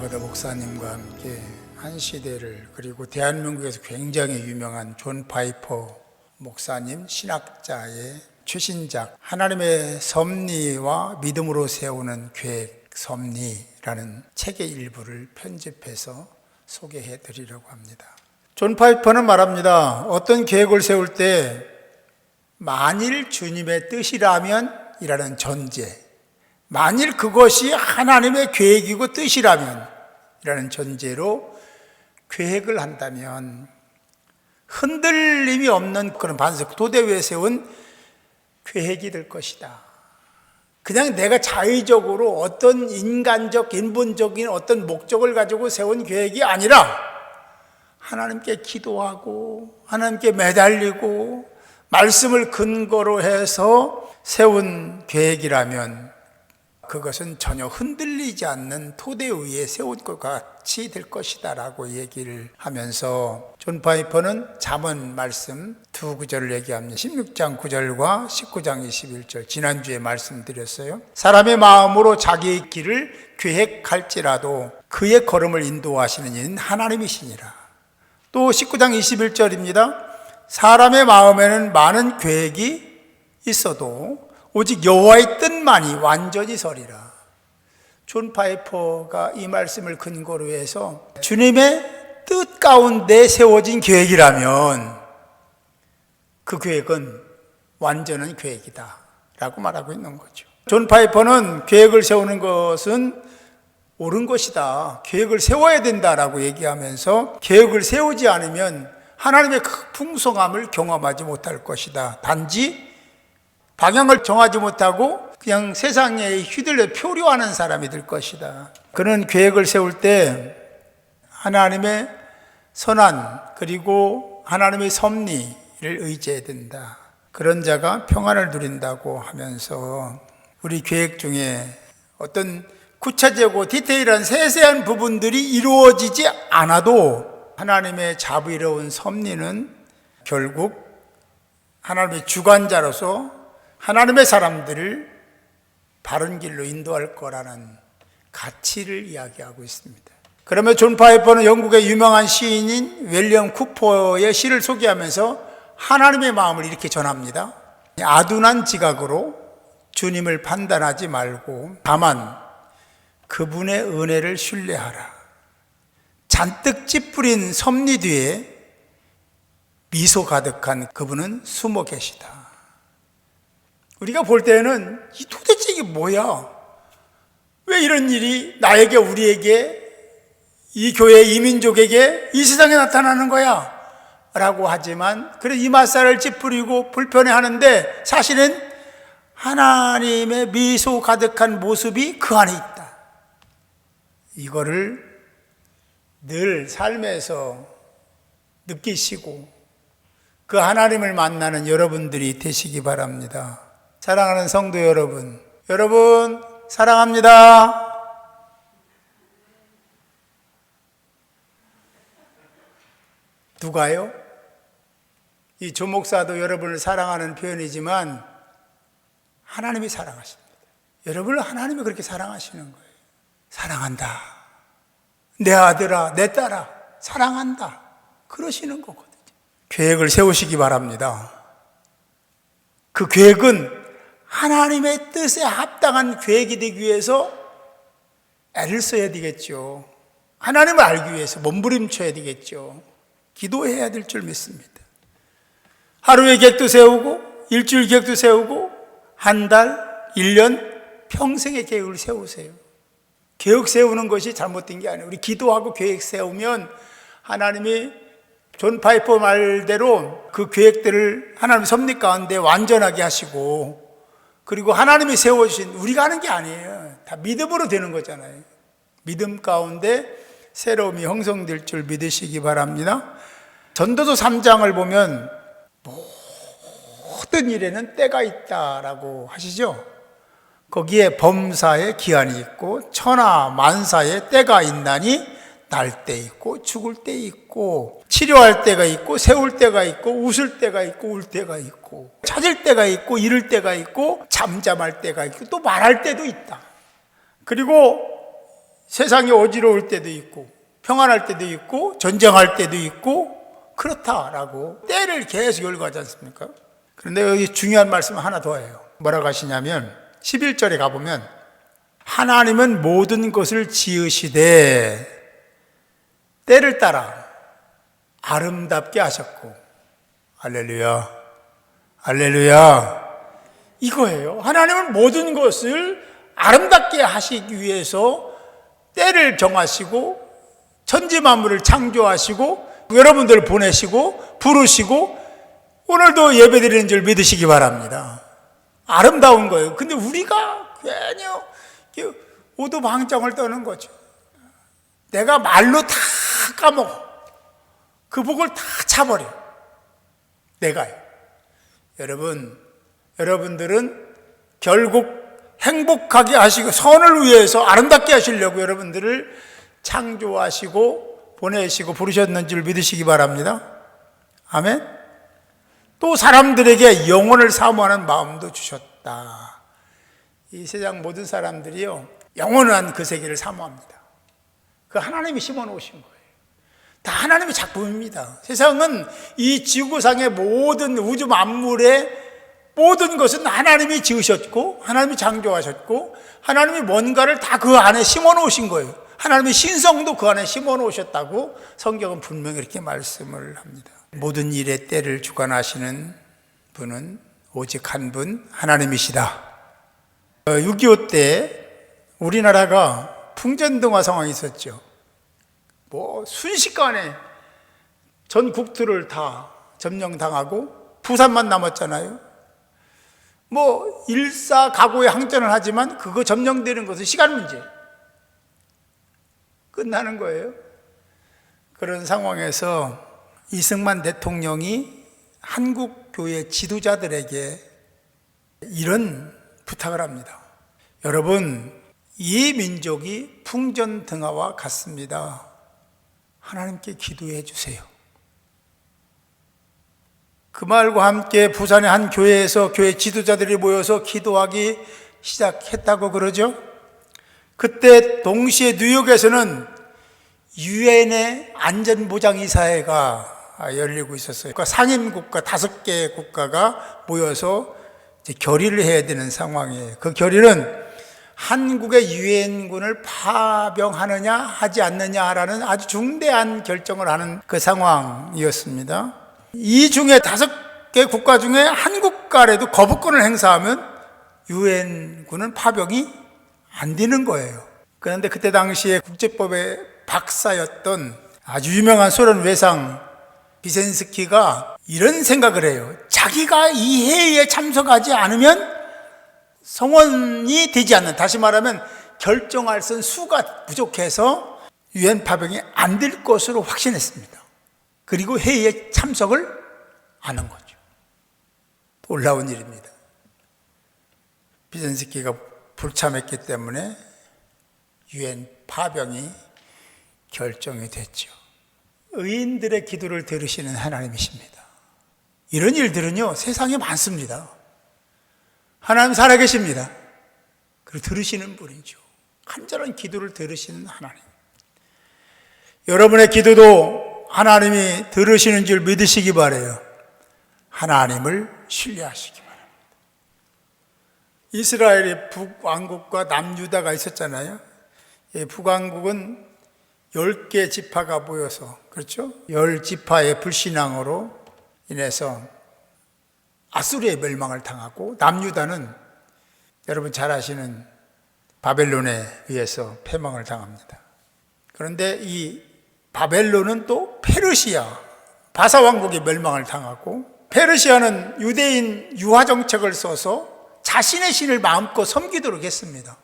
마거더 목사님과 함께 한 시대를, 그리고 대한민국에서 굉장히 유명한 존 파이퍼 목사님 신학자의 최신작 하나님의 섭리와 믿음으로 세우는 계획 섭리라는 책의 일부를 편집해서 소개해 드리려고 합니다. 존 파이퍼는 말합니다. 어떤 계획을 세울 때 만일 주님의 뜻이라면 이라는 전제, 만일 그것이 하나님의 계획이고 뜻이라면 이라는 전제로 계획을 한다면 흔들림이 없는 그런 반석, 토대 위에 세운 계획이 될 것이다. 그냥 내가 자의적으로 어떤 인간적, 인본적인 어떤 목적을 가지고 세운 계획이 아니라 하나님께 기도하고 하나님께 매달리고 말씀을 근거로 해서 세운 계획이라면 그것은 전혀 흔들리지 않는 토대 위에 세운 것 같이 될 것이다 라고 얘기를 하면서 존 파이퍼는 잠언 말씀 두 구절을 얘기합니다. 16장 9절과 19장 21절 지난주에 말씀드렸어요. 사람의 마음으로 자기의 길을 계획할지라도 그의 걸음을 인도하시는 이는 하나님이시니라. 또 19장 21절입니다. 사람의 마음에는 많은 계획이 있어도 오직 여호와의 뜻만이 완전히 서리라. 존 파이퍼가 이 말씀을 근거로 해서 주님의 뜻 가운데 세워진 계획이라면 그 계획은 완전한 계획이다 라고 말하고 있는 거죠. 존 파이퍼는 계획을 세우는 것은 옳은 것이다, 계획을 세워야 된다라고 얘기하면서 계획을 세우지 않으면 하나님의 풍성함을 경험하지 못할 것이다. 단지 방향을 정하지 못하고 그냥 세상에 휘둘려 표류하는 사람이 될 것이다. 그는 계획을 세울 때 하나님의 선한 그리고 하나님의 섭리를 의지해야 된다. 그런 자가 평안을 누린다고 하면서 우리 계획 중에 어떤 구체적이고 디테일한 세세한 부분들이 이루어지지 않아도 하나님의 자비로운 섭리는 결국 하나님의 주관자로서 하나님의 사람들을 바른 길로 인도할 거라는 가치를 이야기하고 있습니다. 그러면 존 파이퍼는 영국의 유명한 시인인 윌리엄 쿠퍼의 시를 소개하면서 하나님의 마음을 이렇게 전합니다. 아둔한 지각으로 주님을 판단하지 말고 다만 그분의 은혜를 신뢰하라. 잔뜩 찌푸린 섭리 뒤에 미소 가득한 그분은 숨어 계시다. 우리가 볼 때는 이 도대체 이게 뭐야? 왜 이런 일이 나에게, 우리에게, 이 교회, 이 민족에게, 이 세상에 나타나는 거야? 라고 하지만 그래 이 맞살을 찌푸리고 불편해하는데 사실은 하나님의 미소 가득한 모습이 그 안에 있다. 이거를 늘 삶에서 느끼시고 그 하나님을 만나는 여러분들이 되시기 바랍니다. 사랑하는 성도 여러분, 여러분 사랑합니다. 누가요? 이 조 목사도 여러분을 사랑하는 표현이지만 하나님이 사랑하십니다. 여러분을 하나님이 그렇게 사랑하시는 거예요. 사랑한다. 내 아들아, 내 딸아, 사랑한다. 그러시는 거거든요. 계획을 세우시기 바랍니다. 그 계획은 하나님의 뜻에 합당한 계획이 되기 위해서 애를 써야 되겠죠. 하나님을 알기 위해서 몸부림쳐야 되겠죠. 기도해야 될 줄 믿습니다. 하루의 계획도 세우고 일주일 계획도 세우고 한 달, 1년, 평생의 계획을 세우세요. 계획 세우는 것이 잘못된 게 아니에요. 우리 기도하고 계획 세우면 하나님이 존 파이퍼 말대로 그 계획들을 하나님의 섭리 가운데 완전하게 하시고 그리고 하나님이 세워주신, 우리가 하는 게 아니에요. 다 믿음으로 되는 거잖아요. 믿음 가운데 새로움이 형성될 줄 믿으시기 바랍니다. 전도서 3장을 보면 모든 일에는 때가 있다라고 하시죠. 거기에 범사에 기한이 있고 천하 만사에 때가 있나니 날 때 있고 죽을 때 있고 치료할 때가 있고 세울 때가 있고 웃을 때가 있고 울 때가 있고 찾을 때가 있고 잃을 때가 있고 잠잠할 때가 있고 또 말할 때도 있다. 그리고 세상이 어지러울 때도 있고 평안할 때도 있고 전쟁할 때도 있고 그렇다라고 때를 계속 열거하지 않습니까? 그런데 여기 중요한 말씀 하나 더 해요. 뭐라고 하시냐면 11절에 가보면 하나님은 모든 것을 지으시되 때를 따라 아름답게 하셨고, 할렐루야, 할렐루야, 이거예요. 하나님은 모든 것을 아름답게 하시기 위해서 때를 정하시고 천지 만물을 창조하시고 여러분들을 보내시고 부르시고 오늘도 예배드리는 줄 믿으시기 바랍니다. 아름다운 거예요. 근데 우리가 괜히 오두방정을 떠는 거죠. 내가 말로 다 까먹어. 그 복을 다 차버려. 내가요. 여러분들은 결국 행복하게 하시고 선을 위해서 아름답게 하시려고 여러분들을 창조하시고 보내시고 부르셨는 줄 믿으시기 바랍니다. 아멘. 또 사람들에게 영혼을 사모하는 마음도 주셨다. 이 세상 모든 사람들이요, 영원한 그 세계를 사모합니다. 그 하나님이 심어놓으신 거예요. 다 하나님의 작품입니다. 세상은 이 지구상의 모든 우주 만물의 모든 것은 하나님이 지으셨고 하나님이 창조하셨고 하나님이 뭔가를 다 그 안에 심어놓으신 거예요. 하나님의 신성도 그 안에 심어놓으셨다고 성경은 분명히 이렇게 말씀을 합니다. 모든 일의 때를 주관하시는 분은 오직 한 분, 하나님이시다. 6.25 때 우리나라가 풍전등화 상황이 있었죠. 순식간에 전 국토를 다 점령당하고 부산만 남았잖아요. 일사각오의 항전을 하지만 그거 점령되는 것은 시간 문제. 끝나는 거예요. 그런 상황에서 이승만 대통령이 한국 교회 지도자들에게 이런 부탁을 합니다. 여러분, 이 민족이 풍전등화와 같습니다. 하나님께 기도해 주세요. 그 말과 함께 부산의 한 교회에서 교회 지도자들이 모여서 기도하기 시작했다고 그러죠. 그때 동시에 뉴욕에서는 유엔의 안전보장이사회가 열리고 있었어요. 그러니까 상임국가 5개 국가가 모여서 이제 결의를 해야 되는 상황이에요. 그 결의는 한국의 유엔군을 파병하느냐 하지 않느냐라는 아주 중대한 결정을 하는 그 상황이었습니다. 이 중에 5개 국가 중에 한 국가라도 거부권을 행사하면 유엔군은 파병이 안 되는 거예요. 그런데 그때 당시에 국제법의 박사였던 아주 유명한 소련 외상 비센스키가 이런 생각을 해요. 자기가 이 회의에 참석하지 않으면 성원이 되지 않는, 다시 말하면 결정할 수 수가 부족해서 유엔 파병이 안 될 것으로 확신했습니다. 그리고 회의에 참석을 안 한 거죠. 놀라운 일입니다. 비젠스키가 불참했기 때문에 유엔 파병이 결정이 됐죠. 의인들의 기도를 들으시는 하나님이십니다. 이런 일들은요, 세상에 많습니다. 하나님 살아계십니다. 그리고 들으시는 분이죠. 간절한 기도를 들으시는 하나님. 여러분의 기도도 하나님이 들으시는 줄 믿으시기 바라요. 하나님을 신뢰하시기 바랍니다. 이스라엘의 북왕국과 남유다가 있었잖아요. 북왕국은 10개 지파가 모여서, 그렇죠? 10지파의 불신앙으로 인해서 아수르의 멸망을 당하고, 남유다는 여러분 잘 아시는 바벨론에 의해서 패망을 당합니다. 그런데 이 바벨론은 또 페르시아, 바사왕국의 멸망을 당하고, 페르시아는 유대인 유화 정책을 써서 자신의 신을 마음껏 섬기도록 했습니다.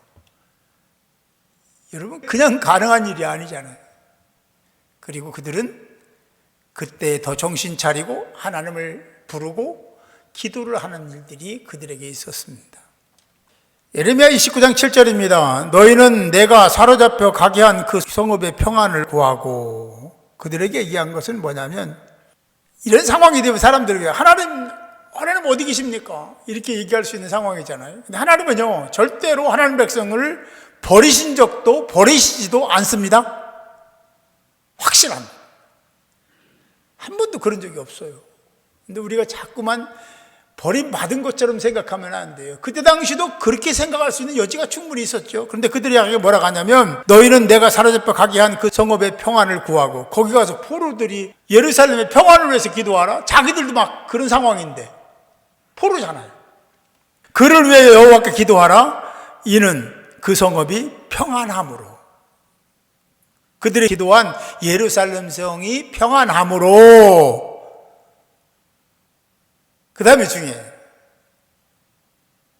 여러분, 그냥 가능한 일이 아니잖아요. 그리고 그들은 그때 더 정신 차리고 하나님을 부르고 기도를 하는 일들이 그들에게 있었습니다. 예레미야 29장 7절입니다. 너희는 내가 사로잡혀 가게 한 그 성읍의 평안을 구하고, 그들에게 얘기한 것은 뭐냐면, 이런 상황이 되면 사람들에게 하나님 어디 계십니까? 이렇게 얘기할 수 있는 상황이잖아요. 근데 하나님은요, 절대로 하나님 백성을 버리신 적도 버리시지도 않습니다. 확실합니다. 한 번도 그런 적이 없어요. 근데 우리가 자꾸만 버림받은 것처럼 생각하면 안 돼요. 그때 당시도 그렇게 생각할 수 있는 여지가 충분히 있었죠. 그런데 그들이 뭐라고 하냐면, 너희는 내가 사로잡혀 가게 한 그 성읍의 평안을 구하고, 거기 가서 포로들이 예루살렘의 평안을 위해서 기도하라? 자기들도 막 그런 상황인데 포로잖아요. 그를 위해 여호와께 기도하라. 이는 그 성읍이 평안함으로, 그들이 기도한 예루살렘 성이 평안함으로. 그 다음에 중요해요.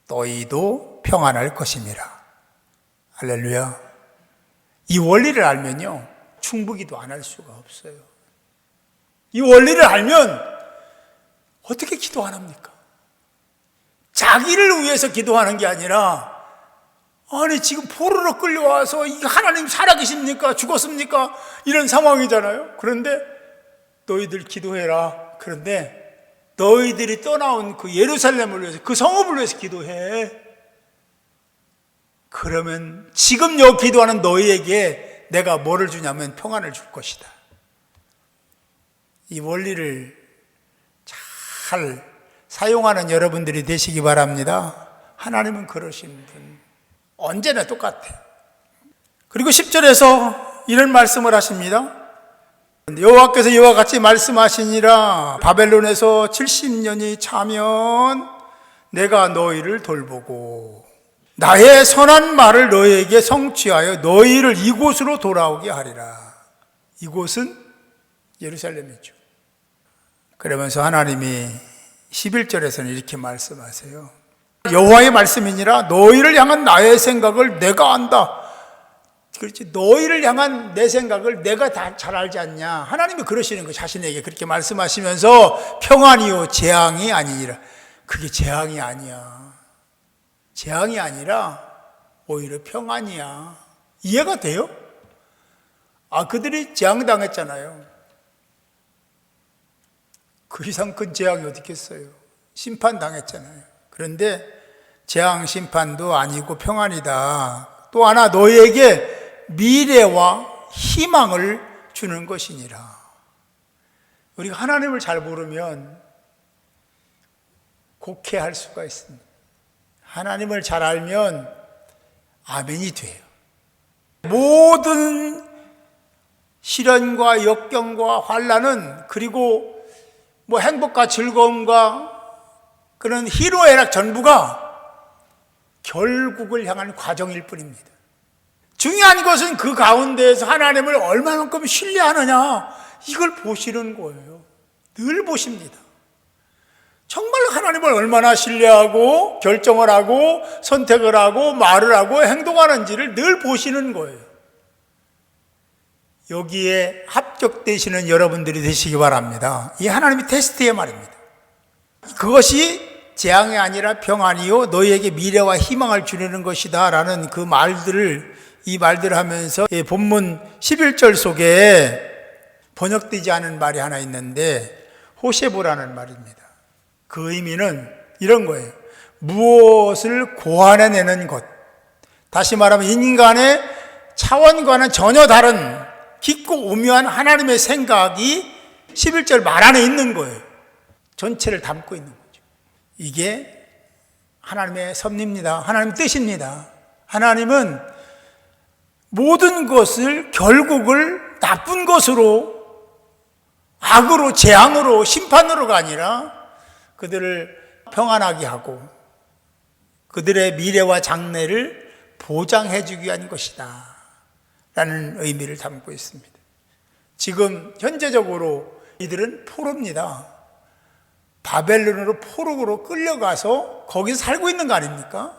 너희도 평안할 것임이라. 할렐루야. 이 원리를 알면요, 충북이도 안 할 수가 없어요. 이 원리를 알면 어떻게 기도 안 합니까? 자기를 위해서 기도하는 게 아니라, 아니 지금 포로로 끌려와서 이 하나님 살아계십니까? 죽었습니까? 이런 상황이잖아요. 그런데 너희들 기도해라. 그런데 너희들이 떠나온 그 예루살렘을 위해서, 그 성읍을 위해서 기도해. 그러면 지금 여기 기도하는 너희에게 내가 뭐를 주냐면 평안을 줄 것이다. 이 원리를 잘 사용하는 여러분들이 되시기 바랍니다. 하나님은 그러신 분, 언제나 똑같아요. 그리고 10절에서 이런 말씀을 하십니다. 여호와께서 이와 같이 말씀하시니라. 바벨론에서 70년이 차면 내가 너희를 돌보고 나의 선한 말을 너희에게 성취하여 너희를 이곳으로 돌아오게 하리라. 이곳은 예루살렘이죠. 그러면서 하나님이 11절에서는 이렇게 말씀하세요. 여호와의 말씀이니라. 너희를 향한 나의 생각을 내가 안다. 그렇지, 너희를 향한 내 생각을 내가 다 잘 알지 않냐. 하나님이 그러시는 거예요. 자신에게 그렇게 말씀하시면서 평안이요 재앙이 아니니라. 그게 재앙이 아니야. 재앙이 아니라 오히려 평안이야. 이해가 돼요? 그들이 재앙당했잖아요. 그 이상 큰 재앙이 어디 있겠어요? 심판당했잖아요. 그런데 재앙 심판도 아니고 평안이다. 또 하나, 너희에게 미래와 희망을 주는 것이니라. 우리가 하나님을 잘 모르면 곡해할 수가 있습니다. 하나님을 잘 알면 아멘이 돼요. 모든 시련과 역경과 환난은, 그리고 행복과 즐거움과 그런 희로애락 전부가 결국을 향한 과정일 뿐입니다. 중요한 것은 그 가운데에서 하나님을 얼마만큼 신뢰하느냐, 이걸 보시는 거예요. 늘 보십니다. 정말 하나님을 얼마나 신뢰하고 결정을 하고 선택을 하고 말을 하고 행동하는지를 늘 보시는 거예요. 여기에 합격되시는 여러분들이 되시기 바랍니다. 이 하나님의 테스트의 말입니다. 그것이 재앙이 아니라 평안이요 너희에게 미래와 희망을 주려는 것이다 라는 그 말들을, 이 말들을 하면서 본문 11절 속에 번역되지 않은 말이 하나 있는데 호세보라는 말입니다. 그 의미는 이런 거예요. 무엇을 고안해내는 것. 다시 말하면 인간의 차원과는 전혀 다른 깊고 오묘한 하나님의 생각이 11절 말 안에 있는 거예요. 전체를 담고 있는 거죠. 이게 하나님의 섭리입니다. 하나님의 뜻입니다. 하나님은 모든 것을 결국을 나쁜 것으로, 악으로, 재앙으로, 심판으로가 아니라 그들을 평안하게 하고 그들의 미래와 장래를 보장해 주기 위한 것이다 라는 의미를 담고 있습니다. 지금 현재적으로 이들은 포로입니다. 바벨론으로 포로로 끌려가서 거기서 살고 있는 거 아닙니까?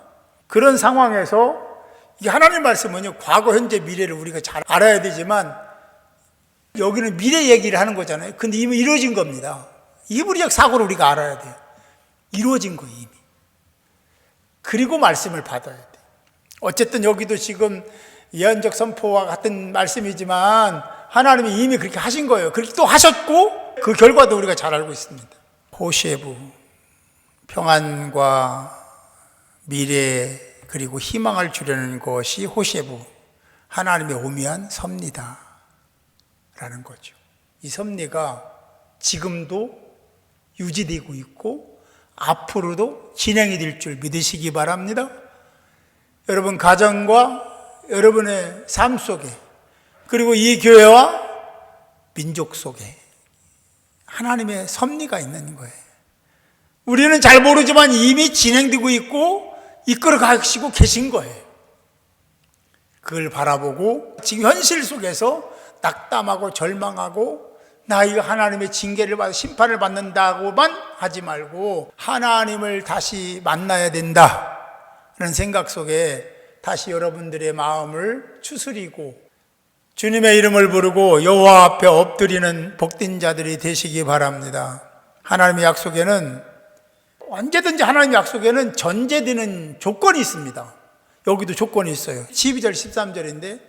그런 상황에서 이 하나님 말씀은요, 과거, 현재, 미래를 우리가 잘 알아야 되지만 여기는 미래 얘기를 하는 거잖아요. 근데 이미 이루어진 겁니다. 히브리적 사고를 우리가 알아야 돼요. 이루어진 거예요, 이미. 그리고 말씀을 받아야 돼요. 어쨌든 여기도 지금 예언적 선포와 같은 말씀이지만 하나님이 이미 그렇게 하신 거예요. 그렇게 또 하셨고 그 결과도 우리가 잘 알고 있습니다. 호세부, 평안과 미래의 그리고 희망을 주려는 것이 호세부, 하나님의 오묘한 섭리다 라는 거죠. 이 섭리가 지금도 유지되고 있고 앞으로도 진행이 될 줄 믿으시기 바랍니다. 여러분 가정과 여러분의 삶 속에, 그리고 이 교회와 민족 속에 하나님의 섭리가 있는 거예요. 우리는 잘 모르지만 이미 진행되고 있고 이끌어 가시고 계신 거예요. 그걸 바라보고 지금 현실 속에서 낙담하고 절망하고 나 이거 하나님의 징계를 받아 심판을 받는다고만 하지 말고 하나님을 다시 만나야 된다는 생각 속에 다시 여러분들의 마음을 추스리고 주님의 이름을 부르고 여호와 앞에 엎드리는 복된 자들이 되시기 바랍니다. 하나님의 약속에는 언제든지 하나님의 약속에는 전제되는 조건이 있습니다. 여기도 조건이 있어요. 12절 13절인데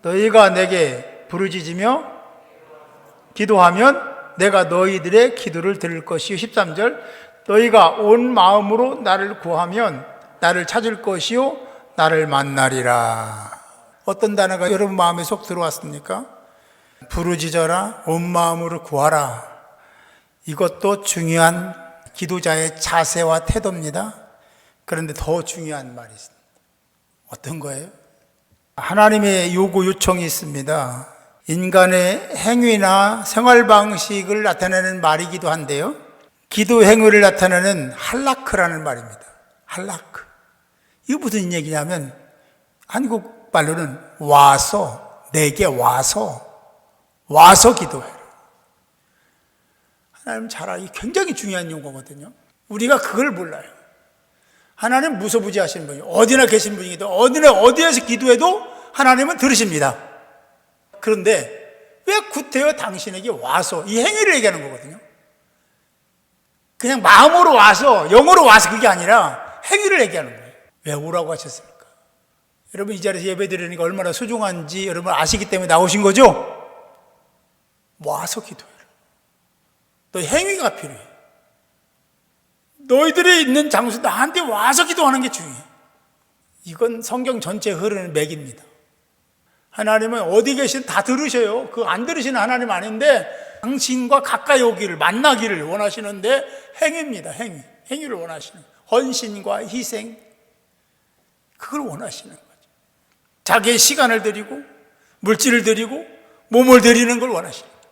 너희가 내게 부르짖으며 기도하면 내가 너희들의 기도를 들을 것이요. 13절 너희가 온 마음으로 나를 구하면 나를 찾을 것이요 나를 만나리라. 어떤 단어가 여러분 마음에 쏙 들어왔습니까? 부르짖어라, 온 마음으로 구하라. 이것도 중요한 기도자의 자세와 태도입니다. 그런데 더 중요한 말이 있습니다. 어떤 거예요? 하나님의 요구 요청이 있습니다. 인간의 행위나 생활 방식을 나타내는 말이기도 한데요, 기도 행위를 나타내는 할라크라는 말입니다. 할라크. 이거 무슨 얘기냐면 한국 말로는 와서, 내게 와서 기도해라. 하나님 잘 알아. 이 굉장히 중요한 용어거든요. 우리가 그걸 몰라요. 하나님 무소부지하신 분이에요. 어디나 계신 분이기도 어디에서 기도해도 하나님은 들으십니다. 그런데 왜 구태여 당신에게 와서, 이 행위를 얘기하는 거거든요. 그냥 마음으로 와서, 영어로 와서 그게 아니라 행위를 얘기하는 거예요. 왜 오라고 하셨습니까? 여러분 이 자리에서 예배 드리는 게 얼마나 소중한지 여러분 아시기 때문에 나오신 거죠? 와서 기도해라. 너 행위가 필요해. 너희들이 있는 장소 나한테 와서 기도하는 게 중요해. 이건 성경 전체에 흐르는 맥입니다. 하나님은 어디 계신 다 들으셔요. 그 안 들으시는 하나님 아닌데 당신과 가까이 오기를, 만나기를 원하시는데 행위입니다. 행위를 원하시는, 헌신과 희생, 그걸 원하시는 거죠. 자기의 시간을 드리고 물질을 드리고 몸을 드리는 걸 원하시는 거죠.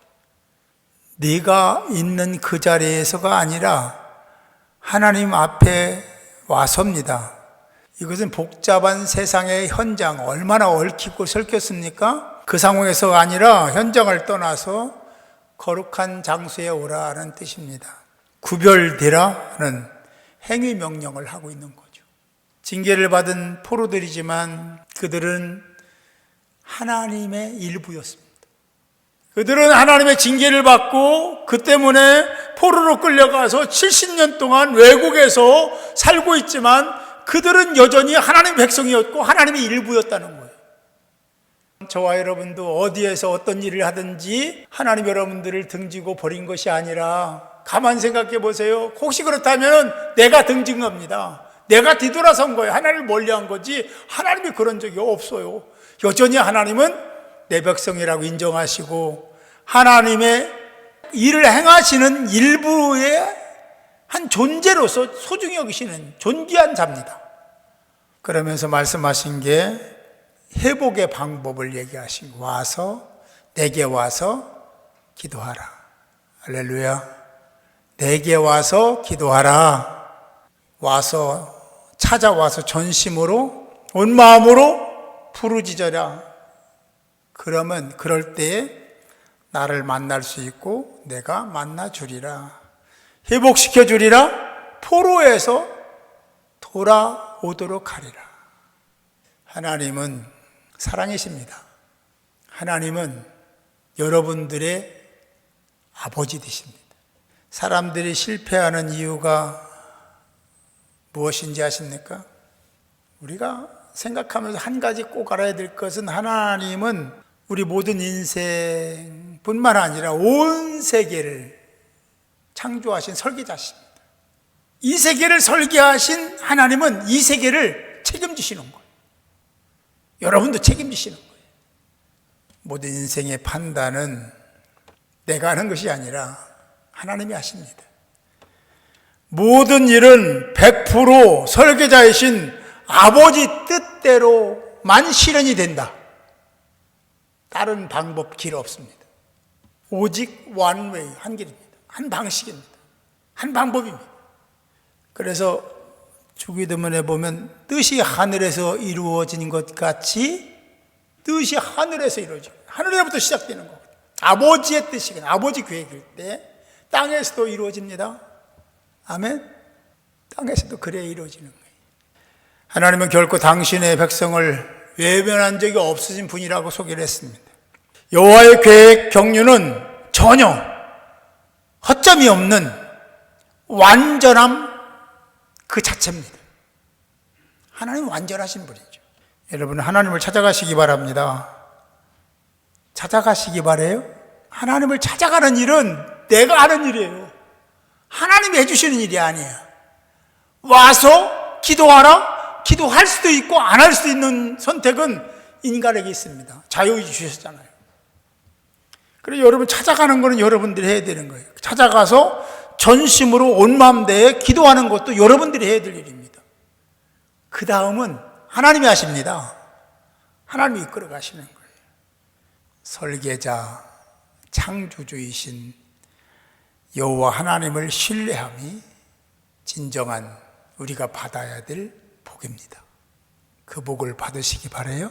네가 있는 그 자리에서가 아니라 하나님 앞에 와서입니다. 이것은 복잡한 세상의 현장, 얼마나 얽히고 설켰습니까? 그 상황에서가 아니라 현장을 떠나서 거룩한 장소에 오라는 뜻입니다. 구별되라는 행위 명령을 하고 있는 거죠. 징계를 받은 포로들이지만 그들은 하나님의 일부였습니다. 그들은 하나님의 징계를 받고 그 때문에 포로로 끌려가서 70년 동안 외국에서 살고 있지만 그들은 여전히 하나님의 백성이었고 하나님의 일부였다는 거예요. 저와 여러분도 어디에서 어떤 일을 하든지 하나님 여러분들을 등지고 버린 것이 아니라 가만 생각해 보세요. 혹시 그렇다면 내가 등진 겁니다. 내가 뒤돌아선 거예요. 하나님을 멀리한 거지 하나님이 그런 적이 없어요. 여전히 하나님은 내 백성이라고 인정하시고 하나님의 일을 행하시는 일부의 한 존재로서 소중히 여기시는 존귀한 자입니다. 그러면서 말씀하신 게 회복의 방법을 얘기하신 거, 와서 내게 와서 기도하라. 할렐루야. 내게 와서 기도하라. 와서, 찾아와서 전심으로 온 마음으로 부르짖어라. 그러면 그럴 때에 나를 만날 수 있고 내가 만나 주리라. 회복시켜 주리라. 포로에서 돌아오도록 하리라. 하나님은 사랑이십니다. 하나님은 여러분들의 아버지 되십니다. 사람들이 실패하는 이유가 무엇인지 아십니까? 우리가 생각하면서 한 가지 꼭 알아야 될 것은 하나님은 우리 모든 인생뿐만 아니라 온 세계를 창조하신 설계자십니다. 이 세계를 설계하신 하나님은 이 세계를 책임지시는 거예요. 여러분도 책임지시는 거예요. 모든 인생의 판단은 내가 하는 것이 아니라 하나님이 하십니다. 모든 일은 100% 설계자이신 아버지 뜻대로만 실현이 된다. 다른 방법 길 없습니다. 오직 one way, 한 길입니다. 한 방식입니다. 한 방법입니다. 그래서 주기도문에 보면 뜻이 하늘에서 이루어진 것 같이 뜻이 하늘에서 이루어지고 하늘에부터 시작되는 거거든요. 아버지의 뜻이거든요. 아버지 계획일 때 땅에서도 이루어집니다. 아멘. 땅에서도 그래 이루어지는 거예요. 하나님은 결코 당신의 백성을 외면한 적이 없으신 분이라고 소개를 했습니다. 여호와의 계획 경륜은 전혀 허점이 없는 완전함 그 자체입니다. 하나님은 완전하신 분이죠. 여러분 하나님을 찾아가시기 바랍니다. 찾아가시기 바래요? 하나님을 찾아가는 일은 내가 하는 일이에요. 하나님이 해주시는 일이 아니야. 와서 기도하라? 기도할 수도 있고 안 할 수도 있는 선택은 인간에게 있습니다. 자유의지 주셨잖아요. 그래서 여러분 찾아가는 거는 여러분들이 해야 되는 거예요. 찾아가서 전심으로 온 마음 다해 기도하는 것도 여러분들이 해야 될 일입니다. 그 다음은 하나님이 하십니다. 하나님이 이끌어 가시는 거예요. 설계자, 창조주이신 여호와 하나님을 신뢰함이 진정한 우리가 받아야 될 복입니다. 그 복을 받으시기 바라요.